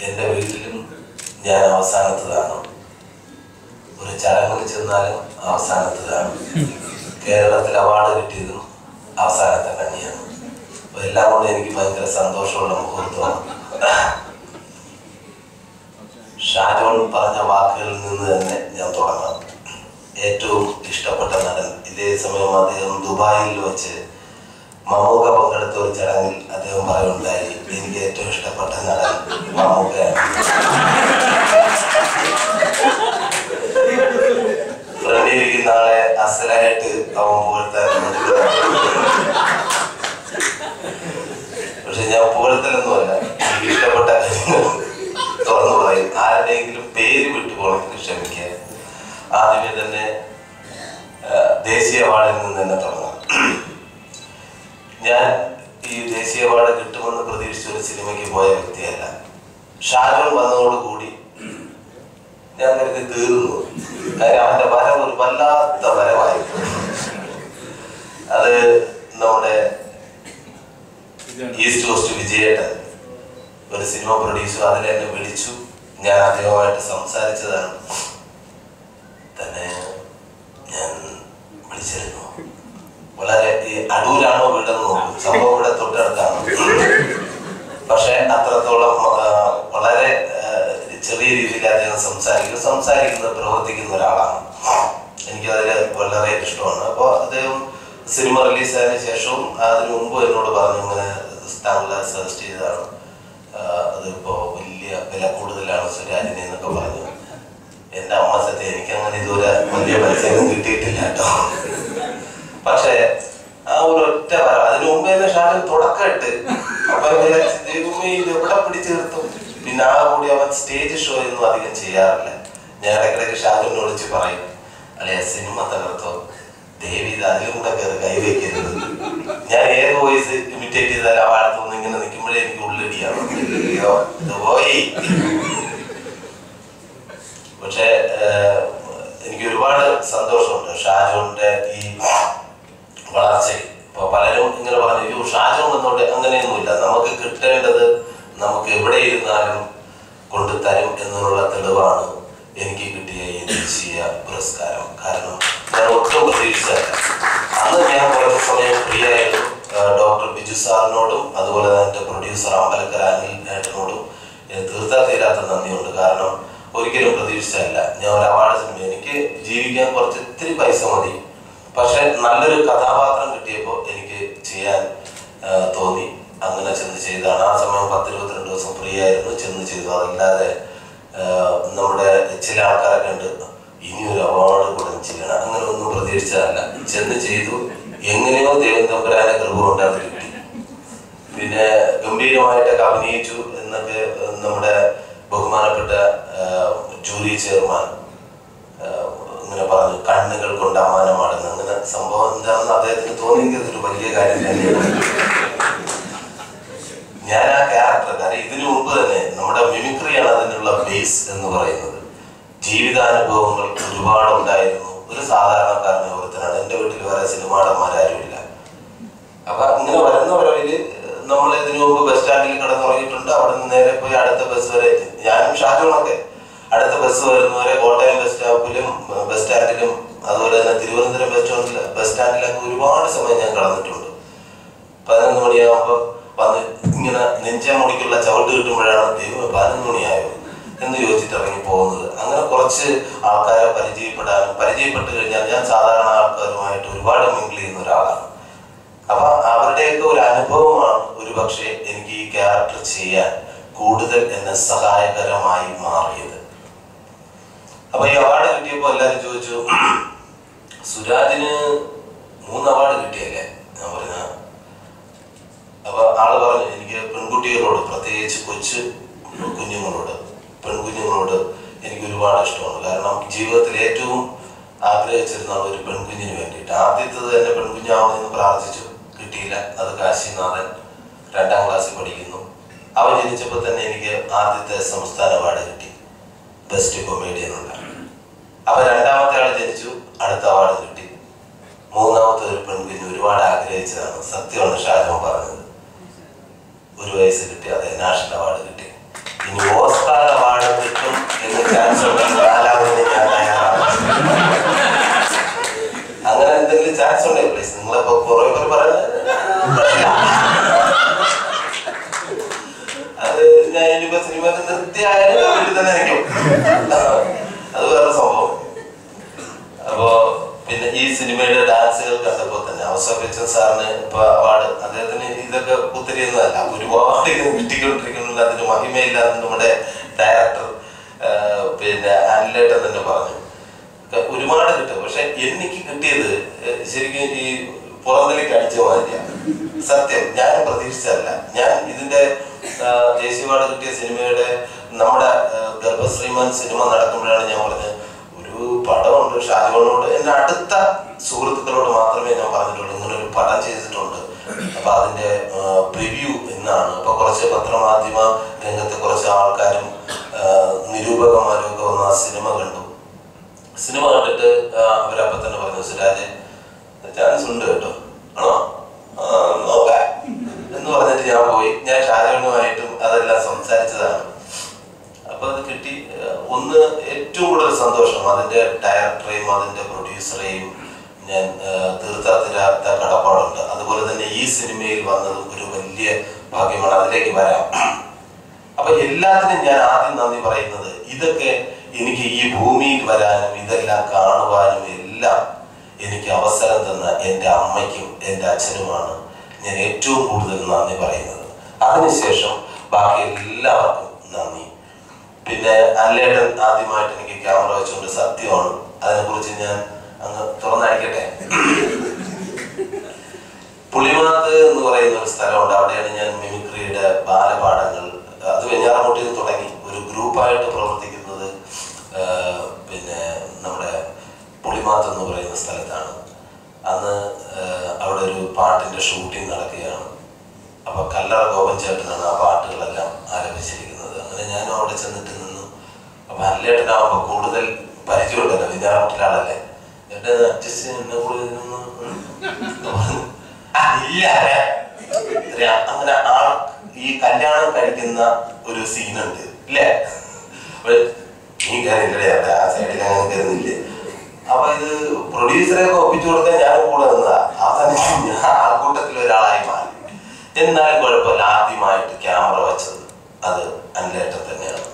എൻ്റെ വീട്ടിലും ഞാൻ അവസാനത്തതാണ്. ഒരു ചടങ്ങിൽ ചെന്നാലും അവസാനത്തതാണ്. കേരളത്തിൽ അവാർഡ് കിട്ടിയതും അവസാനത്തെ കണ്ണിയാണ്. അപ്പോൾ എല്ലാം കൊണ്ട് എനിക്ക് ഭയങ്കര സന്തോഷമുള്ള മുഹൂർത്തമാണ്. ഷാജോൺ പറഞ്ഞ വാക്കുകളിൽ നിന്ന് തന്നെ ഞാൻ തുടങ്ങാം. ഏറ്റവും ഇഷ്ടപ്പെട്ട നടൻ. ഇതേ സമയം അദ്ദേഹം ദുബായിൽ വെച്ച് മമ്മൂക്ക പങ്കെടുത്ത ഒരു ചടങ്ങിൽ അദ്ദേഹം പറയുണ്ടായി, എനിക്ക് ഏറ്റവും ഇഷ്ടപ്പെട്ട നടൻ മമ്മൂക്കയാണ്. ഫ്രണ്ടിലിരിക്കുന്ന ആളെ അസലായിട്ട് അവൻ പുകഴ്ത്താൻ. പക്ഷെ ഞാൻ പുകഴ്ത്തലൊന്നുമല്ല, എനിക്ക് ഇഷ്ടപ്പെട്ട കാര്യങ്ങൾ തുറന്നു പറയും. ആരുടെയെങ്കിലും പേര് വിട്ടുപോകണമെങ്കിൽ ക്ഷമിക്കുക. ആദ്യമേ തന്നെ ദേശീയ അവാർഡിൽ നിന്ന് തന്നെ തുടങ്ങാം. ഞാൻ ഈ ദേശീയ അവാർഡ് കിട്ടുമെന്ന് പ്രതീക്ഷിച്ച ഒരു സിനിമയ്ക്ക് പോയ വ്യക്തിയല്ല. ഷാജോൺ വന്നതോടുകൂടി ഞാൻ കരുതി തീർന്നു. കാര്യം അവന്റെ വരവ് ഒരു വല്ലാത്ത വരവായിരുന്നു. അത് നമ്മുടെ ഈസ്റ്റ് കോസ്റ്റ് വിജയേട്ടൻ ഒരു സിനിമ പ്രൊഡ്യൂസർ അതിലെന്നെ വിളിച്ചു. ഞാൻ അദ്ദേഹവുമായിട്ട് സംസാരിച്ചതാണ്. തന്നെ ഞാൻ വിളിച്ചിരുന്നു. വളരെ ഈ അടൂരാണോ വീടെന്ന് നോക്കും, സംഭവം ഇവിടെ തൊട്ടടുത്താണ്. പക്ഷെ അത്രത്തോളം വളരെ ചെറിയ രീതിയിൽ അദ്ദേഹം സംസാരിക്കുന്നത് പ്രവർത്തിക്കുന്ന ഒരാളാണ്. എനിക്കതിൽ വളരെ ഇഷ്ടമാണ്. അപ്പോൾ അദ്ദേഹം സിനിമ റിലീസായതിനു ശേഷവും അതിനു മുമ്പ് എന്നോട് പറഞ്ഞു, ഇങ്ങനെ താങ്കളെ സജസ്റ്റ് ചെയ്തതാണ്, അതിപ്പോൾ വലിയ വില കൂടുതലാണ് സുരാജിനെ എന്നൊക്കെ പറഞ്ഞു. എൻ്റെ അമ്മ സത്യം എനിക്കങ്ങനെ ഇതുവരെ വലിയ പൈസയൊന്നും കിട്ടിയിട്ടില്ല കേട്ടോ. പക്ഷെ ആ ഒരു ഒറ്റ വര അതിനു മുമ്പ് തന്നെ ഷാജൻ തുടക്കമിട്ട് അപ്പൊ ദൈവമേ ഇത് എവിടെ പിടിച്ചു നിർത്തും. പിന്നെ ആ കൂടി അവൻ സ്റ്റേജ് ഷോ ഒന്നും അധികം ചെയ്യാറില്ല. ഞാൻ ഇടയ്ക്കിടയ്ക്ക് ഷാജുവിനെ വിളിച്ച് പറയും, അല്ലെ സിനിമ തകർത്തോ, ദേവി ഇത് അതിലും കൂടെ കയറി കൈവയ്ക്കരുത്. ഞാൻ ഏത് വോയിസ് ഇമിറ്റേറ്റ് ചെയ്താലും ആ അടുത്തൊന്നും ഇങ്ങനെ നിൽക്കുമ്പോഴേ എനിക്ക് ഉള്ളിടിയാണ്. പോയി. പക്ഷെ എനിക്ക് ഒരുപാട് സന്തോഷമുണ്ട് ഷാജോണിന്റെ ഈ വളർച്ചയിൽ. ഇപ്പൊ പലരും ഇങ്ങനെ പറഞ്ഞു, ഷാജോൺ വന്നോണ്ട്. അങ്ങനെയൊന്നുമില്ല. നമുക്ക് കിട്ടേണ്ടത് നമുക്ക് എവിടെ ഇരുന്നാലും കൊണ്ടുതരും എന്നുള്ള തെളിവാണ് എനിക്ക് കിട്ടിയ ഈ ദേശീയ പുരസ്കാരം. കാരണം ഞാൻ ഒട്ടും പ്രതീക്ഷിച്ചല്ല. അന്ന് ഞാൻ കുറച്ച് സമയം ഫ്രീ ആയിരുന്നു. ഡോക്ടർ ബിജു സാറിനോടും അതുപോലെ തന്നെ പ്രൊഡ്യൂസർ അമ്പലക്കര അനിൽ ഏട്ടനോടും തീർത്താ തീരാത്ത നന്ദിയുണ്ട്. കാരണം ഒരിക്കലും പ്രതീക്ഷിച്ചല്ല. ഞാൻ ഒരു അവാർഡ് സിനിമ, എനിക്ക് ജീവിക്കാൻ കുറച്ച് ഇത്തിരി പൈസ മതി, പക്ഷെ നല്ലൊരു കഥാപാത്രം കിട്ടിയപ്പോൾ എനിക്ക് ചെയ്യാൻ തോന്നി. അങ്ങനെ ചെന്ന് ചെയ്താണ്. ആ സമയം 10-22 ദിവസം ഫ്രീ ആയിരുന്നു, ചെന്ന് ചെയ്തു. അതല്ലാതെ നമ്മുടെ ചില ആൾക്കാരൊക്കെ ഉണ്ട്, ഇനിയൊരു അവാർഡ് കൂടെ ചെയ്യണം, അങ്ങനെ ഒന്നും പ്രതീക്ഷിച്ചതല്ല. ചെന്ന് ചെയ്തു. എങ്ങനെയോ ദൈവം തമ്പുരാനെ കൃപ കൊണ്ട് അത് കിട്ടി. പിന്നെ ഗംഭീരമായിട്ടൊക്കെ അഭിനയിച്ചു എന്നൊക്കെ നമ്മുടെ ബഹുമാനപ്പെട്ട ജൂറി ചെയർമാൻ ഇങ്ങനെ പറഞ്ഞു, കണ്ണുകൾ കൊണ്ട് അമ്മാനമാണെന്ന്. അങ്ങനെ സംഭവം എന്താണെന്ന് അദ്ദേഹത്തിന് തോന്നിയെങ്കിൽ അതൊരു വലിയ കാര്യം തന്നെയാണ്. ഞാൻ ആ ക്യാരക്ടർ, കാരണം ഇതിനു മുമ്പ് തന്നെ നമ്മുടെ മിമിക്രിയാണ് അതിനുള്ള ബേസ് എന്ന് പറയുന്നത്. ജീവിതാനുഭവങ്ങൾ ഒരുപാട് ഉണ്ടായിരുന്നു. ഒരു സാധാരണക്കാരനെ ഒരുത്തനാണ്. എൻ്റെ വീട്ടിൽ വേറെ സിനിമാടന്മാരാരുമില്ല. അപ്പൊ ഇങ്ങനെ വരുന്നവരവര് നമ്മൾ ഇതിനു മുമ്പ് ബസ് സ്റ്റാൻഡിൽ കിടന്നുറങ്ങിയിട്ടുണ്ട്. അവിടെ നിന്ന് നേരെ പോയി അടുത്ത ബസ് വരെ, ഞാനും ഷാജോണൊക്കെ അടുത്ത ബസ് വരുന്നവരെ കോട്ടയം ബസ് സ്റ്റോപ്പിലും ബസ് സ്റ്റാൻഡിലും അതുപോലെ തന്നെ തിരുവനന്തപുരം ബസ് സ്റ്റാൻഡിലൊക്കെ ഒരുപാട് സമയം ഞാൻ കടന്നിട്ടുണ്ട്. 11 മണിയാകുമ്പോൾ വന്ന് ഇങ്ങനെ നെഞ്ചമുടിക്കുള്ള ചവിട്ട് കിട്ടുമ്പോഴാണ് ദൈവം 11 മണിയായോ എന്ന് ചോദിച്ചിട്ട് ഇറങ്ങി പോകുന്നത്. അങ്ങനെ കുറച്ച് ആൾക്കാരെ പരിചയപ്പെട്ട് കഴിഞ്ഞാൽ ഞാൻ സാധാരണ ആൾക്കാരുമായിട്ട് ഒരുപാട് മിങ്കിൾ ചെയ്യുന്ന ഒരാളാണ്. അപ്പൊ അവരുടെയൊക്കെ ഒരു അനുഭവമാണ് ഒരു പക്ഷേ എനിക്ക് ഈ ക്യാരക്ടർ ചെയ്യാൻ കൂടുതൽ എന്നെ സഹായകരമായി മാറിയത്. അപ്പൊ ഈ അവാർഡ് കിട്ടിയപ്പോ എല്ലാരും ചോദിച്ചു, സുരാജിന് 3 അവാർഡ് കിട്ടിയല്ലേ? ഞാൻ പറഞ്ഞ അപ്പൊ ആള് പറഞ്ഞു, എനിക്ക് പെൺകുട്ടികളോട്, പ്രത്യേകിച്ച് കൊച്ചു കുഞ്ഞുങ്ങളോട്, പെൺകുഞ്ഞുങ്ങളോട് എനിക്ക് ഒരുപാട് ഇഷ്ടമാണ്. കാരണം ജീവിതത്തിൽ ഏറ്റവും ആഗ്രഹിച്ചിരുന്ന ഒരു പെൺകുഞ്ഞിന് വേണ്ടിയിട്ട്. ആദ്യത്തത് തന്നെ പെൺകുഞ്ഞാവണമെന്ന് പ്രാർത്ഥിച്ചു, കിട്ടിയില്ല. അത് കാശിനാഥൻ 2ാം ക്ലാസ്സിൽ പഠിക്കുന്നു. അവൻ ജനിച്ചപ്പോൾ തന്നെ എനിക്ക് ആദ്യത്തെ സംസ്ഥാന അവാർഡ് കിട്ടി, ബെസ്റ്റ് കൊമേഡിയനുള്ള. അപ്പൊ 2ാമത്തെ ആൾ ജനിച്ചു, അടുത്ത അവാർഡ് കിട്ടി. 3ാമത്തെ ഒരു പെൺകുഞ്ഞ് ഒരുപാട് ആഗ്രഹിച്ചതാണ്. സത്യമാണ് ഷാജോൺ പറഞ്ഞത്. 1 വയസ്സ് കിട്ടി, അതെ നാഷണൽ അവാർഡ് കിട്ടി. ഇനി ഓസ്കാർ അവാർഡ് കിട്ടും എന്ന് ചാൻസ് ഉണ്ടെങ്കിൽ 4ാമതിന് ഞാൻ തയ്യാറാണ്. അങ്ങനെ എന്തെങ്കിലും ചാൻസ് ഉണ്ടേ പ്ലീസ്? നിങ്ങളിപ്പോ കുറെ പേര് പറയുന്നത് അത് ഞാൻ ഇനിയിപ്പോ സിനിമക്ക് നിർത്തിയായാലും വീട്ടിൽ തന്നെ ആയിരിക്കും. അത് വേറെ സംഭവം. അപ്പോ പിന്നെ ഈ സിനിമയുടെ ഡാൻസുകൾ കണ്ടപ്പോൾ തന്നെ ഔസേപ്പ് ബച്ചൻ സാറിന് ഇപ്പൊ അവാർഡ്, അദ്ദേഹത്തിന് ഇതൊക്കെ ഒത്തിരിയൊന്നുമല്ല, ഒരുപാട് ഇത് കിട്ടിക്കൊണ്ടിരിക്കുന്നുണ്ട്. അതിന് മഹിമയില്ലാന്ന് നമ്മുടെ ഡയറക്ടർ പിന്നെ അനിലേട്ടൻ തന്നെ പറഞ്ഞു. ഒരുപാട് കിട്ടും. പക്ഷെ എനിക്ക് കിട്ടിയത് ശരിക്കും ഈ പുറന്തലേക്ക് അടിച്ച മാതിരിയാണ്. സത്യം, ഞാനും പ്രതീക്ഷിച്ചതല്ല. ഞാൻ ഇതിന്റെ ദേശീയ അവാർഡ് കിട്ടിയ സിനിമയുടെ നമ്മുടെ ഗർഭശ്രീമാൻ സിനിമ നടക്കുമ്പോഴാണ് ഞാൻ പറഞ്ഞത് ഒരു പടമുണ്ട് ഷാജുവിനോട്, എന്റെ അടുത്ത സുഹൃത്തുക്കളോട് മാത്രമേ ഞാൻ പറഞ്ഞിട്ടുള്ളൂ ഇങ്ങനെ ഒരു പടം ചെയ്തിട്ടുണ്ട്, അപ്പൊ അതിന്റെ പ്രിവ്യൂ എന്നാണ്. അപ്പൊ കുറച്ച് പത്രമാധ്യമ രംഗത്തെ കുറച്ച് ആൾക്കാരും നിരൂപകന്മാരും ഒക്കെ വന്ന് ആ സിനിമ കണ്ടു. സിനിമ കണ്ടിട്ട് അവരപ്പം തന്നെ പറഞ്ഞു, സിരാജ് ചാൻസ് ഉണ്ട് കേട്ടോ, ആണോ നോക്കാം എന്ന് പറഞ്ഞിട്ട് ഞാൻ പോയി. ഞാൻ ഷാജുവിനുമായിട്ടും അതെല്ലാം സംസാരിച്ചതാണ്. അപ്പൊ അത് കിട്ടി. ഒന്ന് ഏറ്റവും കൂടുതൽ സന്തോഷം അതിന്റെ ഡയറക്ടറെയും അതിന്റെ പ്രൊഡ്യൂസറെയും ഞാൻ തീർത്താത്തിരാത്ത കടപ്പാടുണ്ട്. അതുപോലെ തന്നെ ഈ സിനിമയിൽ വന്നതും ഒരു വലിയ ഭാഗ്യമാണ്. അതിലേക്ക് വരാം. അപ്പൊ എല്ലാത്തിനും ഞാൻ ആദ്യം നന്ദി പറയുന്നത്, ഇതൊക്കെ എനിക്ക് ഈ ഭൂമിയിൽ വരാനും ഇതെല്ലാം കാണുവാനും എല്ലാം എനിക്ക് അവസരം തന്ന എൻ്റെ അമ്മയ്ക്കും എൻ്റെ അച്ഛനുമാണ് ഞാൻ ഏറ്റവും കൂടുതൽ നന്ദി പറയുന്നത്. അതിനുശേഷം ബാക്കി എല്ലാവർക്കും നന്ദി. പിന്നെ അനിലേട്ടൻ ആദ്യമായിട്ട് എനിക്ക് ക്യാമറ വെച്ചുകൊണ്ട്, സത്യമാണ്, അതിനെക്കുറിച്ച് ഞാൻ അങ്ങ് തുറന്നടിക്കട്ടെ. പുളിമാത്ത് എന്ന് പറയുന്ന ഒരു സ്ഥലമുണ്ട്. അവിടെയാണ് ഞാൻ മിമിക്രിയുടെ ബാലപാഠങ്ങൾ, അത് വെഞ്ഞാറമൂട്ടിൽ നിന്ന് തുടങ്ങി ഒരു ഗ്രൂപ്പായിട്ട് പ്രവർത്തിക്കുന്നത് പിന്നെ നമ്മുടെ പുളിമാത്ത് എന്ന് പറയുന്ന സ്ഥലത്താണ്. അന്ന് അവിടെ ഒരു പാട്ടിന്റെ ഷൂട്ടിംഗ് നടക്കുകയാണ്. അപ്പൊ കല്ലറ ഗോപൻ ചേട്ടനാണ് ആ പാട്ടുകളെല്ലാം ആലപിച്ചിരിക്കുന്നത്. അങ്ങനെ ഞാനും അവിടെ ചെന്നിട്ട് നിന്നു. അപ്പൊ അനിലേട്ടനാവുമ്പോ കൂടുതൽ പരിചയമുണ്ടല്ലോ, വിദ്യാർത്ഥികളാണല്ലേ, ചേട്ടൻ അഡ്ജസ്റ്റ് എന്നെ കൂടുതൽ ഇല്ല. അങ്ങനെ ഈ കല്യാണം കഴിക്കുന്ന ഒരു സീനുണ്ട് ഇല്ലേ, നീ കയറിയില്ലേ ആ സൈഡിൽ അങ്ങനെ കയറുന്നില്ലേ. അപ്പൊ ഇത് പ്രൊഡ്യൂസറെയൊക്കെ ഒപ്പിച്ചു കൊടുക്കാൻ ഞാനും കൂടെ നിന്നതാ. അവസാനം ഞാൻ ആൾക്കൂട്ടത്തിൽ ഒരാളായി മാറി. എന്നാലും കുഴപ്പമില്ല, ആദ്യമായിട്ട് ക്യാമറ വെച്ചത് അത് അനിലേട്ടൻ തന്നെയാണ്.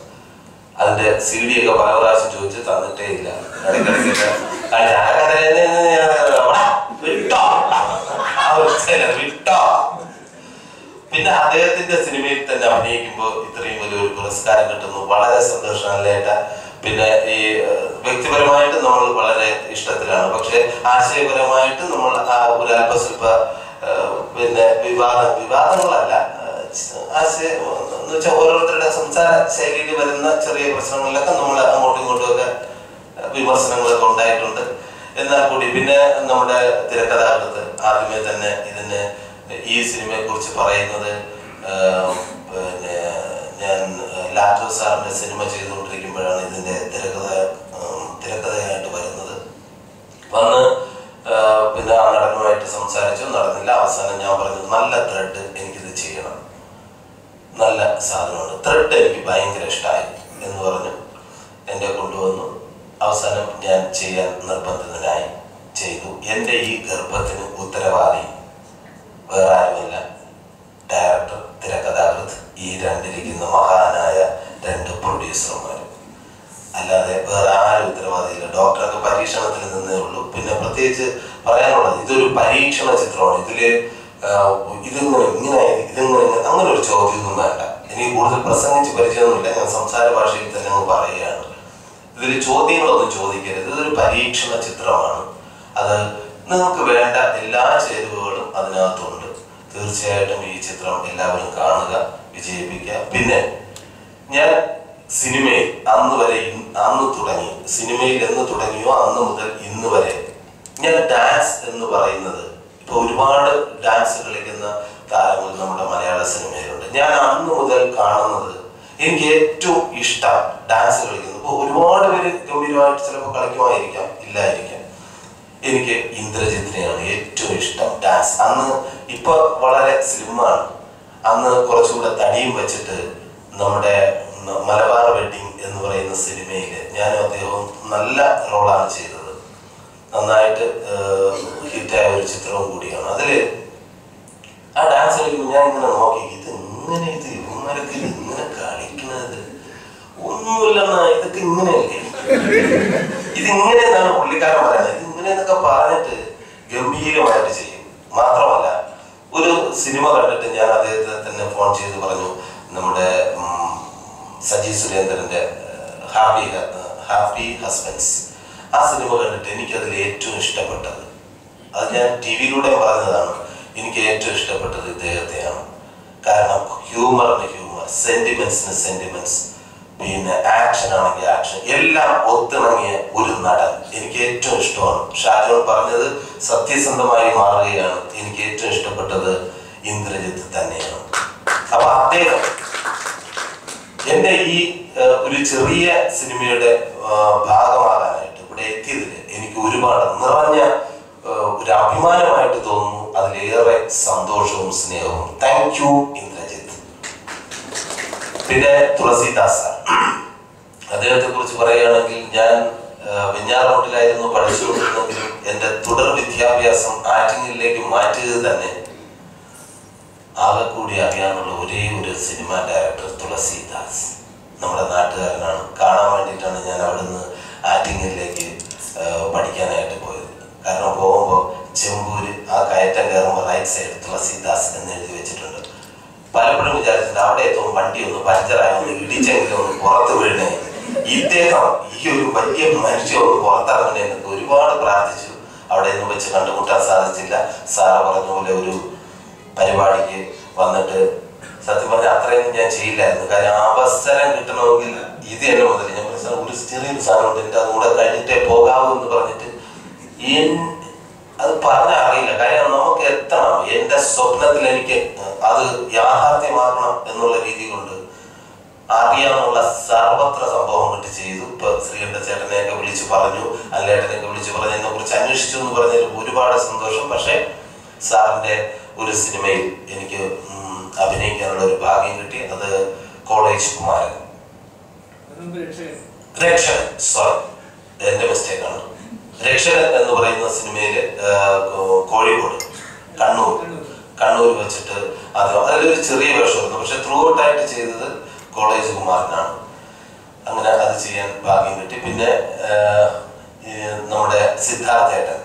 അതിന്റെ CD ഒക്കെ പല പ്രാവശ്യം ചോദിച്ച് തന്നിട്ടേ ഇല്ല. ഇടയ്ക്കിടയ്ക്കൊക്കെ വിട്ടോ. പിന്നെ അദ്ദേഹത്തിന്റെ സിനിമയിൽ തന്നെ അഭിനയിക്കുമ്പോൾ ഇത്രയും വലിയൊരു പുരസ്കാരം കിട്ടുന്നു, വളരെ സന്തോഷം അനിലേട്ടൻ. പിന്നെ ഈ വ്യക്തിപരമായിട്ട് നമ്മൾ വളരെ ഇഷ്ടത്തിലാണ്, പക്ഷെ ആശയപരമായിട്ട് നമ്മൾ ഒരു അല്പസ്വല്പ പിന്നെ വിവാദങ്ങളല്ല, ആശയം എന്ന് വെച്ചാൽ ഓരോരുത്തരുടെ സംസാര ശൈലിയിൽ വരുന്ന ചെറിയ പ്രശ്നങ്ങളിലൊക്കെ നമ്മൾ അങ്ങോട്ടും ഇങ്ങോട്ടും ഒക്കെ വിമർശനങ്ങളൊക്കെ ഉണ്ടായിട്ടുണ്ട്. എന്നാൽ കൂടി പിന്നെ നമ്മുടെ തിരക്കഥാകൃത്ത് ആദ്യമേ തന്നെ ഇതിന് ഈ സിനിമയെ കുറിച്ച് പറയുന്നത്, പിന്നെ ഞാൻ ലാറ്റോ സാറിന്റെ സിനിമ ചെയ്തുകൊണ്ടിരിക്കുമ്പോഴാണ് ഇതിന്റെ തിരക്കഥയായിട്ട് വരുന്നത്. വന്ന് പിന്നെ ആ നടനുമായിട്ട് സംസാരിച്ചു, നടന്നില്ല. അവസാനം ഞാൻ പറഞ്ഞു, നല്ല ത്രെഡ്, എനിക്കിത് ചെയ്യണം, നല്ല സാധനമാണ്, ത്രെഡ് എനിക്ക് ഭയങ്കര ഇഷ്ടമായി എന്ന് പറഞ്ഞു എന്നെ കൊണ്ടുവന്നു. അവസാനം ഞാൻ ചെയ്യാൻ നിർബന്ധിതനായി, ചെയ്തു. എൻ്റെ ഈ ഗർഭത്തിന് ഉത്തരവാദി വേറെ ആരുമല്ല, ഡയറക്ടർ, തിരക്കഥാകൃത്ത്, ഈ രണ്ടിരിക്കുന്ന മഹാനായ 2 പ്രൊഡ്യൂസർമാർ, അല്ലാതെ വേറെ ആരും ഉത്തരവാദിയില്ല. ഡോക്ടറൊക്കെ പരീക്ഷണത്തിൽ നിന്നേ ഉള്ളൂ. പിന്നെ പ്രത്യേകിച്ച് പറയാനുള്ളത്, ഇതൊരു പരീക്ഷണ ചിത്രമാണ്. ഇതില് ഇതെങ്ങനെ അങ്ങനെ ഒരു ചോദ്യമൊന്നും വേണ്ട. എനിക്ക് കൂടുതൽ പ്രസംഗിച്ച് പരിചയമൊന്നുമില്ല, ഞാൻ സംസാര ഭാഷയിൽ തന്നെ അങ്ങ് പറയുകയാണ്. ഇതിൽ ചോദ്യങ്ങളൊന്നും ചോദിക്കരുത്. ഇതൊരു പരീക്ഷണ ചിത്രമാണ്. അത് നിങ്ങൾക്ക് വേണ്ട എല്ലാ ചേരുവകളും അതിനകത്തുണ്ട്. തീർച്ചയായിട്ടും ഈ ചിത്രം എല്ലാവരും കാണുക, വിജയിപ്പിക്കുക. പിന്നെ ഞാൻ സിനിമയിൽ അന്ന് തുടങ്ങി, സിനിമയിൽ എന്ന് തുടങ്ങിയോ അന്ന് മുതൽ ഇന്ന് വരെ ഞാൻ ഡാൻസ് എന്ന് പറയുന്നത്, ഇപ്പൊ ഒരുപാട് ഡാൻസ് കളിക്കുന്ന താരങ്ങൾ നമ്മുടെ മലയാള സിനിമയിലുണ്ട്. ഞാൻ അന്ന് മുതൽ കാണുന്നത്, എനിക്ക് ഏറ്റവും ഇഷ്ടം ഡാൻസ് കളിക്കുന്നത്. ഇപ്പൊ ഒരുപാട് പേര് ഗംഭീരമായിട്ട് ചിലപ്പോൾ കളിക്കുമായിരിക്കാം, ഇല്ലായിരിക്കാം. എനിക്ക് ഇന്ദ്രജിത്തിനെയാണ് ഏറ്റവും ഇഷ്ടം ഡാൻസ്. അന്ന് ഇപ്പൊ വളരെ സ്ലിമാണ്, അന്ന് കുറച്ചുകൂടെ തടിയും വെച്ചിട്ട് നമ്മുടെ മലബാർ വെഡിങ് എന്ന് പറയുന്ന സിനിമയിൽ ഞാനും അദ്ദേഹവും നല്ല റോളാണ് ചെയ്തത്. നന്നായിട്ട് ഹിറ്റായ ഒരു ചിത്രവും കൂടിയാണ്. അതിൽ ആ ഡാൻസ് കളിക്കുമ്പോൾ ഞാൻ ഇങ്ങനെ നോക്കി, ഇവന്മാരൊക്കെ ഇങ്ങനെ കളിക്കുന്നത് ഒന്നുമില്ലെന്നാ, ഇതൊക്കെ ഇങ്ങനെയല്ലേ, ഇതിങ്ങനെയെന്നാണ് പുള്ളിക്കാരൻ പറയുന്നത്. ഇതിങ്ങനെയെന്നൊക്കെ പറഞ്ഞിട്ട് ഗംഭീരമായിട്ട് ചെയ്യും. മാത്രമല്ല, ഒരു സിനിമ കണ്ടിട്ട് ഞാൻ അദ്ദേഹത്തെ തന്നെ ഫോൺ ചെയ്ത് പറഞ്ഞു, നമ്മുടെ സജി സുരേന്ദ്രന്റെ ഹാപ്പി ഹസ്ബൻഡ്സ്, ആ സിനിമ കണ്ടിട്ട് എനിക്കതിൽ ഏറ്റവും ഇഷ്ടപ്പെട്ടത്, അത് ഞാൻ ടി വിയിലൂടെ പറഞ്ഞതാണ്, എനിക്ക് ഏറ്റവും ഇഷ്ടപ്പെട്ടത് ഇദ്ദേഹത്തെയാണ്. കാരണം ഹ്യൂമറിന് ഹ്യൂമർ, സെന്റിമെന്റ്സിന് സെന്റിമെന്റ്സ്, പിന്നെ ആക്ഷൻ ആണെങ്കിൽ ആക്ഷൻ, എല്ലാം ഒത്തിണങ്ങിയ ഒരു നടൻ എനിക്ക് ഏറ്റവും ഇഷ്ടമാണ്. ഷാജോൺ പറഞ്ഞത് സത്യസന്ധമായി മാറുകയാണ്. എനിക്ക് ഏറ്റവും ഇഷ്ടപ്പെട്ടത് ഇന്ദ്രജിത്ത് തന്നെയാണ്. അപ്പൊ അദ്ദേഹം എന്റെ ഈ ഒരു ചെറിയ സിനിമയുടെ ഭാഗമാകാനായിട്ട് ഇവിടെ എത്തിയതിൽ എനിക്ക് ഒരുപാട് നിറഞ്ഞ ഒരു അഭിമാനമായിട്ട് തോന്നുന്നു. അതിലേറെ സന്തോഷവും സ്നേഹവും. Thank you Indrajith. പിന്നെ തുളസീദാസ്, അദ്ദേഹത്തെ കുറിച്ച് പറയുകയാണെങ്കിൽ, ഞാൻ വെഞ്ഞാറമൂട്ടിലായിരുന്നു പഠിച്ചുകൊണ്ടിരുന്നെങ്കിലും എൻ്റെ തുടർ വിദ്യാഭ്യാസം ആറ്റിങ്ങലിലേക്ക് മാറ്റിയത് തന്നെ ആകെ കൂടി അറിയാനുള്ള ഒരേ ഒരു സിനിമാ ഡയറക്ടർ തുളസീദാസ്, നമ്മുടെ നാട്ടുകാരനാണ്. കാണാൻ വേണ്ടിയിട്ടാണ് ഞാൻ അവിടുന്ന് ആറ്റിങ്ങലിലേക്ക് പഠിക്കാനായിട്ട് പോയത്. കാരണം പോകുമ്പോൾ ചെമ്പൂര് ആ കയറ്റം കയറുമ്പോൾ റൈറ്റ് സൈഡ് തുളസീദാസ് എന്ന് എഴുതി വെച്ചിട്ടുണ്ട്. പലപ്പോഴും വിചാരിച്ചിട്ടുണ്ട് അവിടെ എത്തും വണ്ടി ഒന്ന് പഞ്ചറായി ഒന്ന് ഇടിച്ചെങ്കിലും ഒന്ന് പുറത്ത് വീഴണേ, ഇദ്ദേഹം ഈ ഒരു വലിയ മനുഷ്യ ഒന്ന് പുറത്തിറങ്ങണേ എന്നൊക്കെ ഒരുപാട് പ്രാർത്ഥിച്ചു. അവിടെ ഒന്നും വെച്ച് കണ്ടുമുട്ടാൻ സാധിച്ചില്ല. സാറ പറഞ്ഞ പോലെ ഒരു പരിപാടിക്ക് വന്നിട്ട് സത്യം പറഞ്ഞാൽ അത്രയൊന്നും ഞാൻ ചെയ്യില്ലായിരുന്നു. കാര്യം അവസരം കിട്ടണമെങ്കിൽ ഇത് തന്നെ മുതൽ ഞാൻ ഒരു ചെറിയൊരു സാധനമുണ്ട്, എൻ്റെ അതുകൂടെ കഴിഞ്ഞിട്ടേ പോകാവൂ എന്ന് പറഞ്ഞിട്ട് അത് പറഞ്ഞാൽ അറിയില്ല. കാര്യം നമുക്ക് എത്തണം, എൻ്റെ സ്വപ്നത്തിൽ എനിക്ക് അത് യാഥാർത്ഥ്യമാക്കണം എന്നുള്ള രീതി കൊണ്ട് അറിയാനുള്ള സർവത്ര സംഭവം കിട്ടി ചെയ്തു. ഇപ്പൊ ശ്രീകണ്ഠ ചേട്ടനെയൊക്കെ വിളിച്ചു പറഞ്ഞു, അല്ലേട്ടനെയൊക്കെ വിളിച്ചു പറഞ്ഞു, എന്നെ കുറിച്ച് അന്വേഷിച്ചു എന്ന് പറഞ്ഞതിൽ ഒരുപാട് സന്തോഷം. പക്ഷെ സാറിന്റെ ഒരു സിനിമയിൽ എനിക്ക് അഭിനയിക്കാനുള്ള ഒരു ഭാഗ്യം കിട്ടി. അത് കോളേജ് കുമാരൻ, രക്ഷകൻ, സോറി എന്റെ മിസ്റ്റേക്കാണ്. രക്ഷകൻ എന്ന് പറയുന്ന സിനിമയില് കോഴിക്കോട് കണ്ണൂർ വെച്ചിട്ട് അതിലൊരു ചെറിയ വേഷമായിരുന്നു. പക്ഷെ ത്രൂ ഔട്ടായിട്ട് ചെയ്തത് കോളേജ് കുമാരനാണ്. അങ്ങനെ അത് ചെയ്യാൻ ഭാഗ്യം കിട്ടി. പിന്നെ നമ്മുടെ സിദ്ധാർത്ഥേട്ടൻ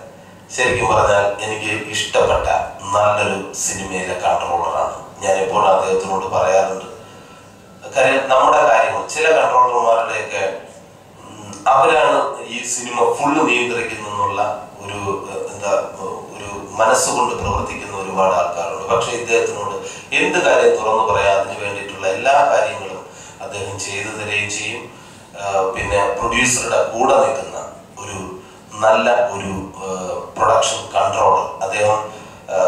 ശരിക്കും പറഞ്ഞാൽ എനിക്ക് ഇഷ്ടപ്പെട്ട നല്ലൊരു സിനിമയിലെ കൺട്രോളറാണ്. ഞാൻ എപ്പോഴും അദ്ദേഹത്തിനോട് പറയാറുണ്ട്. കാര്യം നമ്മുടെ കാര്യങ്ങൾ ചില കൺട്രോളർമാരുടെയൊക്കെ അവരാണ് ഈ സിനിമ ഫുള്ള് നിയന്ത്രിക്കുന്നുള്ള ഒരു ഒരു മനസ്സുകൊണ്ട് പ്രവർത്തിക്കുന്ന ഒരുപാട് ആൾക്കാരുണ്ട്. പക്ഷെ ഇദ്ദേഹത്തിനോട് എന്ത് കാര്യം തുറന്നു പറയാം, അതിന് വേണ്ടിയിട്ടുള്ള എല്ലാ കാര്യങ്ങളും അദ്ദേഹം ചെയ്തു തരികയും ചെയ്യും. പിന്നെ പ്രൊഡ്യൂസറുടെ കൂടെ നിൽക്കുന്ന ഒരു നല്ല ഒരു പ്രൊഡക്ഷൻ കൺട്രോളർ. അദ്ദേഹം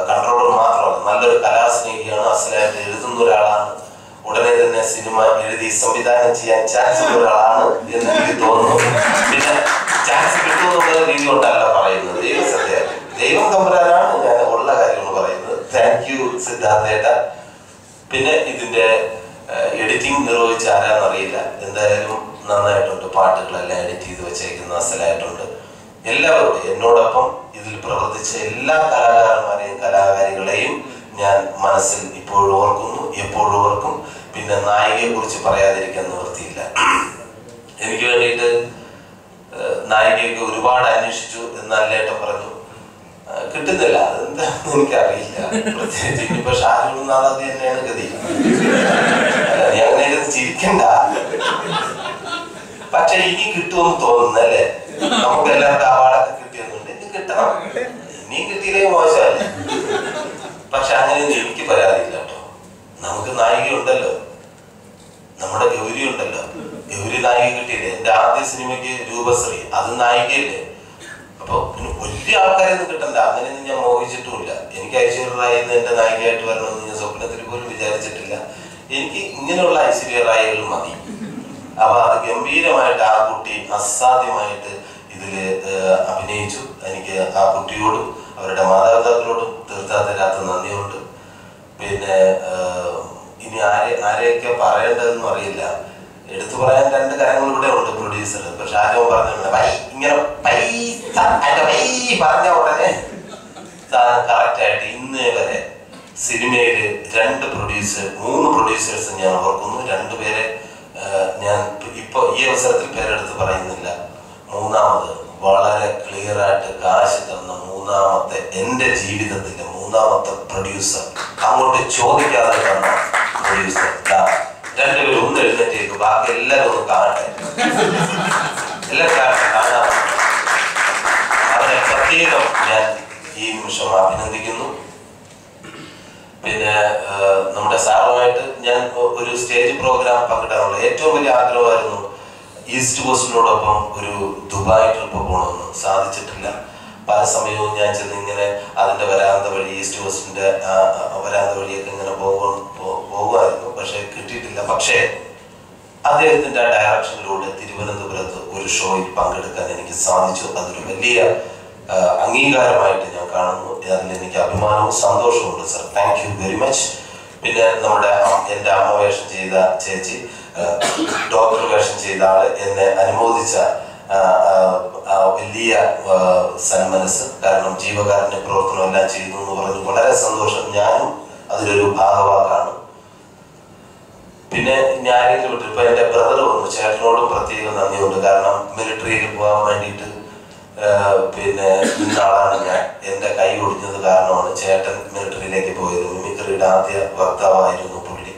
കൺട്രോളർ മാത്രമല്ല, നല്ലൊരു കലാസ്നേഹിയാണ്, അസലായിട്ട് എഴുതുന്ന ഒരാളാണ്. ഉടനെ തന്നെ സിനിമ എഴുതി സംവിധാനം ചെയ്യാൻ ചാൻസ് ഉള്ള ഒരാളാണ് എന്ന് എനിക്ക് തോന്നുന്നു. പിന്നെ ചാൻസ് കിട്ടുമെന്നുള്ള രീതി കൊണ്ടല്ല പറയുന്നത്, ദൈവം തമ്പുരാനാണ് ഞാൻ ഉള്ള കാര്യങ്ങൾ പറയുന്നത്. താങ്ക് യു സിദ്ധാർത്ഥേട്ട. പിന്നെ ഇതിന്റെ എഡിറ്റിംഗ് നിർവഹിച്ച ആരാന്നറിയില്ല, എന്തായാലും നന്നായിട്ടുണ്ട്. പാട്ടുകളെല്ലാം എഡിറ്റ് ചെയ്ത് വെച്ചേക്കുന്ന അസലായിട്ടുണ്ട്. എല്ലാവരോടും എന്നോടൊപ്പം ഇതിൽ പ്രവർത്തിച്ച എല്ലാ കലാകാരന്മാരെയും കലാകാരികളെയും ഞാൻ മനസ്സിൽ ഇപ്പോഴും ഓർക്കുന്നു, എപ്പോഴും ഓർക്കും. പിന്നെ നായികയെ കുറിച്ച് പറയാതിരിക്കാൻ നിവൃത്തിയില്ല. എനിക്ക് വേണ്ടിയിട്ട് നായികയൊക്കെ ഒരുപാട് അന്വേഷിച്ചു എന്നല്ലേട്ടൻ പറഞ്ഞു, കിട്ടുന്നില്ല. അതെന്താണെന്ന് എനിക്കറിയില്ല. പ്രത്യേകിച്ച് ഇനിയിപ്പോ ഷാരൂഖ് അത് തന്നെയാണ് ഗതി. നീ അങ്ങനെ ചിരിക്കണ്ട. പക്ഷെ ഇനി കിട്ടുമെന്ന് തോന്നുന്നല്ലേ, നമുക്ക് എല്ലാവർക്കും അവാർഡൊക്കെ കിട്ടിയെന്നുണ്ട്. ഇനി കിട്ടണം, ഇനിയും കിട്ടിയില്ലേ മോശമല്ലേ. പക്ഷെ അങ്ങനെയൊന്നും എനിക്ക് പരാതിയില്ല കേട്ടോ. നമുക്ക് നായിക ഉണ്ടല്ലോ, നമ്മുടെ ഗൗരി ഉണ്ടല്ലോ. ഗൗരി നായിക കിട്ടിയില്ലേ. എന്റെ ആദ്യ സിനിമയ്ക്ക് രൂപശ്രീ, അത് നായികയല്ലേ. അപ്പൊ പിന്നെ വലിയ ആൾക്കാരെയൊന്നും കിട്ടണ്ട, അങ്ങനെയൊന്നും ഞാൻ മോഹിച്ചിട്ടുമില്ല. എനിക്ക് ഐശ്വര്യ റായി എന്റെ നായികയായിട്ട് വരണമെന്ന് ഞാൻ സ്വപ്നത്തിൽ പോലും വിചാരിച്ചിട്ടില്ല. എനിക്ക് ഇങ്ങനെയുള്ള ഐശ്വര്യ റായികൾ മതി. അപ്പൊ അത് ഗംഭീരമായിട്ട് ആ കുട്ടി അസാധ്യമായിട്ട് ഇതില് അഭിനയിച്ചു. എനിക്ക് ആ കുട്ടിയോടും അവരുടെ മാതാപിതാക്കളോടും തീർത്താത്തരാത്ത നന്ദിയുണ്ട്. പിന്നെ ഇനി ആരെയൊക്കെ പറയേണ്ടതെന്നും അറിയില്ല. എടുത്തു പറയാൻ രണ്ട് കാര്യങ്ങൾ ഇവിടെ ഉണ്ട് പ്രൊഡ്യൂസർ. ഇപ്പൊ ഷാജോൻ പറഞ്ഞിട്ടുണ്ട് ഇങ്ങനെ പൈസ പറഞ്ഞ ഉടനെ കറക്റ്റ് ആയിട്ട് ഇന്നേ വരെ സിനിമയില് 3 പ്രൊഡ്യൂസേഴ്സ് ഞാൻ ഓർക്കുന്നു. 2 പേരെ ഞാൻ ഇപ്പൊ ഈ അവസരത്തിൽ പേരെടുത്ത് പറയുന്നില്ല. മൂന്നാമത് വളരെ ക്ലിയർ ആയിട്ട് കാശ് തന്ന എന്റെ ജീവിതത്തിലെ 3ാമത്തെ പ്രൊഡ്യൂസർ, അങ്ങോട്ട് ചോദിക്കാതെ തന്ന പ്രൊഡ്യൂസർ. 2 പേരും ഒന്ന് എഴുന്നേറ്റേക്ക്, ബാക്കി എല്ലാവരും ഒന്ന് കാണട്ടെ. എല്ലാവരും കാണാൻ അവരെ പ്രത്യേകം ഞാൻ ഈ നിമിഷം അഭിനന്ദിക്കുന്നു. പിന്നെ നമ്മുടെ സാറുമായിട്ട് ഞാൻ ഒരു സ്റ്റേജ് പ്രോഗ്രാം പങ്കിടാറുള്ള ഏറ്റവും വലിയ ആഗ്രഹമായിരുന്നു ഈസ്റ്റ് കോസ്റ്റിനോടൊപ്പം ഒരു ദുബായ് ട്രിപ്പ് പോകണമെന്ന്. സാധിച്ചിട്ടില്ല. പല സമയവും ഞാൻ ചെന്നിങ്ങനെ അതിൻ്റെ വരാന്ത വഴി, ഈസ്റ്റ് കോസ്റ്റിൻ്റെ വരാന്ത വഴിയൊക്കെ ഇങ്ങനെ പോകുമായിരുന്നു. പക്ഷെ കിട്ടിയിട്ടില്ല. പക്ഷേ അദ്ദേഹത്തിൻ്റെ ആ ഡയറക്ഷനിലൂടെ തിരുവനന്തപുരത്ത് ഒരു ഷോയിൽ പങ്കെടുക്കാൻ എനിക്ക് സാധിച്ചു. അതൊരു വലിയ അംഗീകാരമായിട്ട് ഞാൻ കാണുന്നു. അതിൽ എനിക്ക് അഭിമാനവും സന്തോഷവുമുണ്ട് sir. Thank you very much. പിന്നെ നമ്മുടെ എൻ്റെ അമ്മ വേഷം ചെയ്ത ചേച്ചി, ഡോക്ടർ വേഷം ചെയ്ത ആള്, എന്നെ അനുമോദിച്ച വലിയ സന്മനസ്, കാരണം ജീവകാരുണ്യ പ്രവർത്തനം എല്ലാം ചെയ്തു എന്ന് പറഞ്ഞു. വളരെ സന്തോഷം. ഞാനും അതിലൊരു ഭാഗവാക്കാണ്. പിന്നെ ഞാനെങ്കിലും വിട്ടു. ഇപ്പൊ എൻ്റെ ബ്രദർ വന്നു. ചേട്ടനോടും പ്രത്യേകം നന്ദിയുണ്ട്. കാരണം മിലിറ്ററിയിൽ പോകാൻ വേണ്ടിയിട്ട് പിന്നെ ഇന്നാളാണ് ഞാൻ. എൻ്റെ കൈ ഒടിഞ്ഞത് കാരണമാണ് ചേട്ടൻ മിലിറ്ററിയിലേക്ക് പോയത്. മിമിക്രിയുടെ ആദ്യ വക്താവായിരുന്നു പുള്ളി.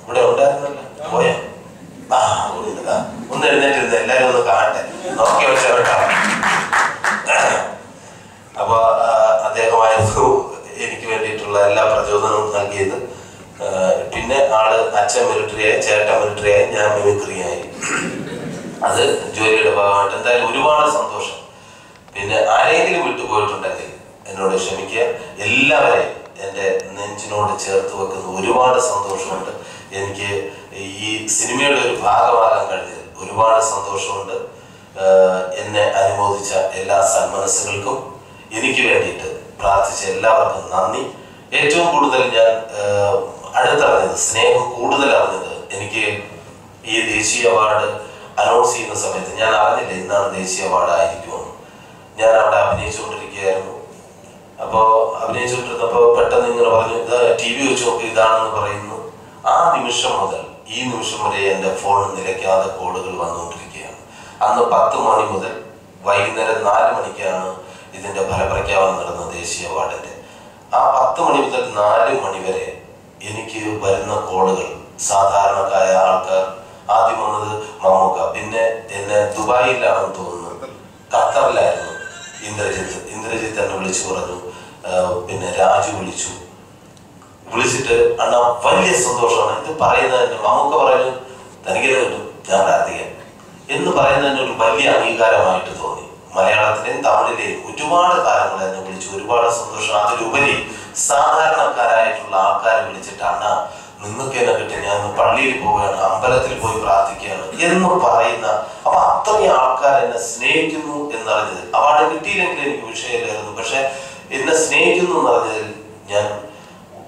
ഇവിടെ ഉണ്ടായിരുന്നല്ലോ, പോയ ഒന്ന് എഴുന്നേറ്റിരുന്ന് എല്ലാരും ഒന്ന് കാണട്ടെ, നോക്കി വെച്ചോട്ടാ. അപ്പൊ അദ്ദേഹമായിരുന്നു എനിക്ക് വേണ്ടിയിട്ടുള്ള എല്ലാ പ്രചോദനവും നൽകിയത്. പിന്നെ ആള് അച്ഛൻ മിലിറ്ററിയായി, ചേട്ടൻ മിലിറ്ററിയായി, ഞാൻ മിമിക്രിയായി. അത് ജോലിയുടെ ഭാഗമായിട്ട് എന്തായാലും ഒരുപാട് സന്തോഷം. പിന്നെ ആരെങ്കിലും വിട്ടുപോയിട്ടുണ്ടെങ്കിൽ എന്നോട് ക്ഷമിക്കുക. എല്ലാവരെയും എൻ്റെ നെഞ്ചിനോട് ചേർത്ത് വെക്കുന്ന ഒരുപാട് സന്തോഷമുണ്ട്. എനിക്ക് ഈ സിനിമയുടെ ഒരു ഭാഗമാകാൻ കഴിഞ്ഞത് ഒരുപാട് സന്തോഷമുണ്ട്. എന്നെ അനുമോദിച്ച എല്ലാ സന്മനസ്സുകൾക്കും എനിക്ക് വേണ്ടിയിട്ട് പ്രാർത്ഥിച്ച എല്ലാവർക്കും നന്ദി. ഏറ്റവും കൂടുതൽ ഞാൻ അടുത്തറിഞ്ഞത്, സ്നേഹം കൂടുതൽ അറിഞ്ഞത്, എനിക്ക് ഈ ദേശീയ അവാർഡ് അനൗൺസ് ചെയ്യുന്ന സമയത്ത് ഞാൻ അറിഞ്ഞില്ല ഇന്നാണ് ദേശീയ അവാർഡ് ആയിരിക്കുമെന്ന്. ഞാൻ അവിടെ അഭിനയിച്ചുകൊണ്ടിരിക്കുകയായിരുന്നു. അപ്പോൾ അഭിനയിച്ചുകൊണ്ടിരുന്നപ്പോൾ പെട്ടെന്ന് ഇങ്ങനെ പറഞ്ഞു, ഇത് TV വെച്ച് നോക്കി, ഇതാണെന്ന് പറയുന്നു. ആ നിമിഷം മുതൽ ഈ നിമിഷം വരെ എൻ്റെ ഫോൺ നിലയ്ക്കാതെ കോളുകൾ വന്നുകൊണ്ടിരിക്കുകയാണ്. അന്ന് 10 മണി മുതൽ വൈകുന്നേരം 4 മണിക്കാണ് ഇതിൻ്റെ ഫലപ്രഖ്യാപനം നടന്നത്, ദേശീയ അവാർഡിൻ്റെ. ആ 10 മണി മുതൽ 4 മണി വരെ എനിക്ക് വരുന്ന കോളുകൾ, സാധാരണക്കാരായ ആൾക്കാർ. ആദ്യം വന്നത് മമ്മൂക്ക, പിന്നെ എന്നെ ദുബായിലാണെന്ന് തോന്നുന്നു, ഖത്തറിലായിരുന്നു ഇന്ദ്രജിത്ത് എന്നെ വിളിച്ചു പറഞ്ഞു. പിന്നെ രാജു വിളിച്ചിട്ട് അണ്ണാ വലിയ സന്തോഷമാണ് ഇത് പറയുന്നതിന്. മമ്മൂക്ക പറഞ്ഞു തനിക്ക് കിട്ടും, ഞാൻ പ്രാർത്ഥിക്കാം എന്ന് പറയുന്നതിന് ഒരു വലിയ അംഗീകാരമായിട്ട് തോന്നി. മലയാളത്തിലെയും തമിഴിലെയും ഒരുപാട് താരങ്ങൾ എന്നെ വിളിച്ചു, ഒരുപാട് സന്തോഷം. അതിലുപരി സാധാരണക്കാരായിട്ടുള്ള ആൾക്കാരെ വിളിച്ചിട്ട് അണ്ണാ നിങ്ങൾക്ക് എന്നെ കിട്ടി, ഞാൻ പള്ളിയിൽ പോവുകയാണ്, അമ്പലത്തിൽ പോയി പ്രാർത്ഥിക്കുകയാണ് എന്ന് പറയുന്ന. അപ്പൊ അത്രയും ആൾക്കാർ എന്നെ സ്നേഹിക്കുന്നു എന്നറിഞ്ഞത്, അവാർഡ് കിട്ടിയില്ലെങ്കിൽ എനിക്ക് വിഷയമില്ലായിരുന്നു. പക്ഷെ എന്നെ സ്നേഹിക്കുന്നു എന്നറിഞ്ഞതിൽ ഞാൻ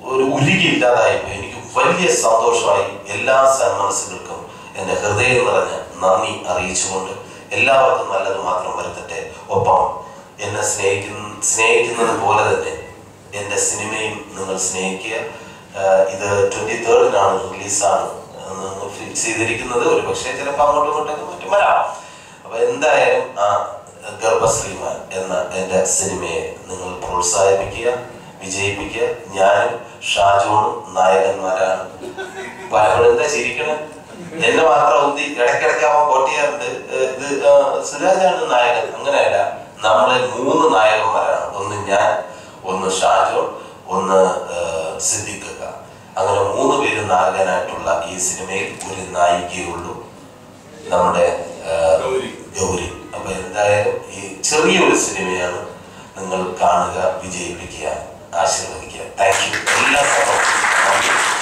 ഒരു ഉരുകിയില്ലാതായിപ്പോയി. എനിക്ക് വലിയ സന്തോഷമായി. എല്ലാ സന്മനസ്സുകൾക്കും എൻ്റെ ഹൃദയം നിറഞ്ഞ നന്ദി അറിയിച്ചുകൊണ്ട് എല്ലാവർക്കും നല്ലത് മാത്രം വരുത്തട്ടെ. ഒപ്പം എന്നെ സ്നേഹിക്കുന്നത് പോലെ തന്നെ എൻ്റെ സിനിമയും നിങ്ങൾ സ്നേഹിക്കുക. ഇത് 23rd റിലീസാണ് ഫിക്സ് ചെയ്തിരിക്കുന്നത്. ഒരു പക്ഷേ ചിലപ്പോൾ അങ്ങോട്ടും ഇങ്ങോട്ടൊക്കെ മറ്റും വരാം. അപ്പൊ എന്തായാലും ആ ഗർഭശ്രീമാൻ എന്ന എൻ്റെ സിനിമയെ നിങ്ങൾ പ്രോത്സാഹിപ്പിക്കുക, വിജയിപ്പിക്കുക. ഞാനും ഷാജോണും നായകന്മാരാണ്. പലപ്പോഴും എന്താ ചിരിക്കണം, എന്നെ മാത്രം ഉന്തി ഇടയ്ക്കിടയ്ക്ക് അവൻ കോട്ട് ചെയ്യാറുണ്ട്, ഇത് സുരാജാണ് നായകൻ. അങ്ങനെയല്ല, നമ്മളെ 3 നായകന്മാരാണ്. ഒന്ന് ഞാൻ, ഒന്ന് ഷാജോൺ, ഒന്ന് സിദ്ദിഖ്. അങ്ങനെ 3 പേര് നായകനായിട്ടുള്ള ഈ സിനിമയിൽ ഒരു നായികയുള്ളൂ, നമ്മുടെ ഗൗരി. അപ്പൊ എന്തായാലും ഈ ചെറിയൊരു സിനിമയാണ്, നിങ്ങൾ കാണുക, വിജയിപ്പിക്കുക, ആശീർവദിക്കുക. Thank you. എല്ലാ സമയത്തും